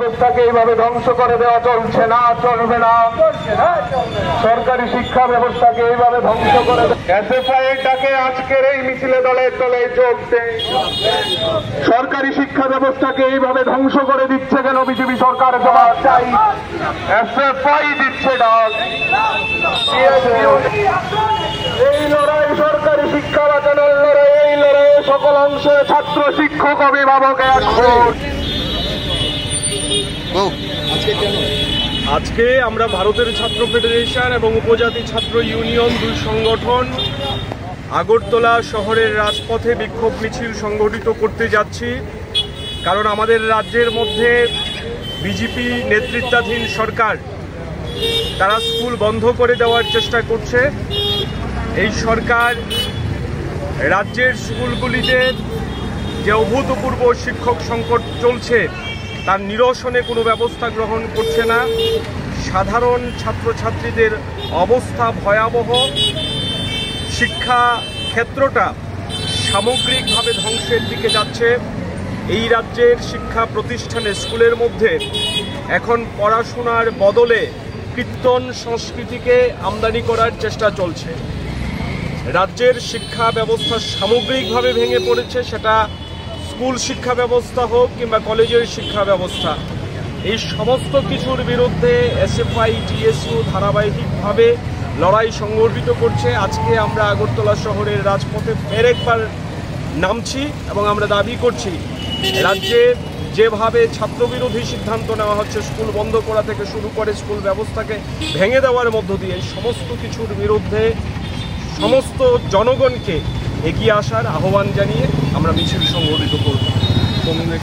ব্যবস্থাকে এইভাবে ধ্বংস করে দেওয়া চলছে না, চলবে না। সরকারি শিক্ষা ব্যবস্থাকে এইভাবে ধ্বংস করে এসএফআই-টাকে আজকের এই মিছিলে দলে দলে যোগ দেয়। সরকারি শিক্ষা ব্যবস্থাকে এইভাবে ধ্বংস করে দিচ্ছে কেন বিজেপি সরকার? জবাব চাই। এসএফআই দিচ্ছে ডাক। এই লড়াই সরকারি শিক্ষা বাঁচানোর লড়াই, এই লড়াইয়ে সকল অংশের ছাত্র, শিক্ষক, অভিভাবক একজোট। আজকে আমরা ভারতের ছাত্র ফেডারেশন এবং উপজাতি ছাত্র ইউনিয়ন দুই সংগঠন আগরতলা শহরের রাজপথে বিক্ষোভ মিছিল সংগঠিত করতে যাচ্ছি। কারণ আমাদের রাজ্যের মধ্যে বিজেপি নেতৃত্বাধীন সরকার তারা স্কুল বন্ধ করে দেওয়ার চেষ্টা করছে। এই সরকার রাজ্যের স্কুলগুলিতে যে অভূতপূর্ব শিক্ষক সংকট চলছে তার নিরসনে কোনো ব্যবস্থা গ্রহণ করছে না। সাধারণ ছাত্রছাত্রীদের অবস্থা ভয়াবহ। শিক্ষা ক্ষেত্রটা সামগ্রিকভাবে ধ্বংসের দিকে যাচ্ছে। এই রাজ্যের শিক্ষা প্রতিষ্ঠানে স্কুলের মধ্যে এখন পড়াশোনার বদলে কীর্তন সংস্কৃতিকে আমদানি করার চেষ্টা চলছে। রাজ্যের শিক্ষা ব্যবস্থা সামগ্রিকভাবে ভেঙে পড়েছে, সেটা স্কুল শিক্ষা ব্যবস্থা হোক কিংবা কলেজের শিক্ষা ব্যবস্থা। এই সমস্ত কিছুর বিরুদ্ধে এসএফআই টিএসইউ ধারাবাহিকভাবে লড়াই সংগঠিত করছে। আজকে আমরা আগরতলা শহরের রাজপথে ফের একবার নামছি এবং আমরা দাবি করছি রাজ্যে যেভাবে ছাত্রবিরোধী সিদ্ধান্ত নেওয়া হচ্ছে, স্কুল বন্ধ করা থেকে শুরু করে স্কুল ব্যবস্থাকে ভেঙে দেওয়ার মধ্য দিয়ে সমস্ত কিছুর বিরুদ্ধে সমস্ত জনগণকে এগিয়ে আসার আহ্বান জানিয়ে আমরা মিছিল সংগঠিত করব।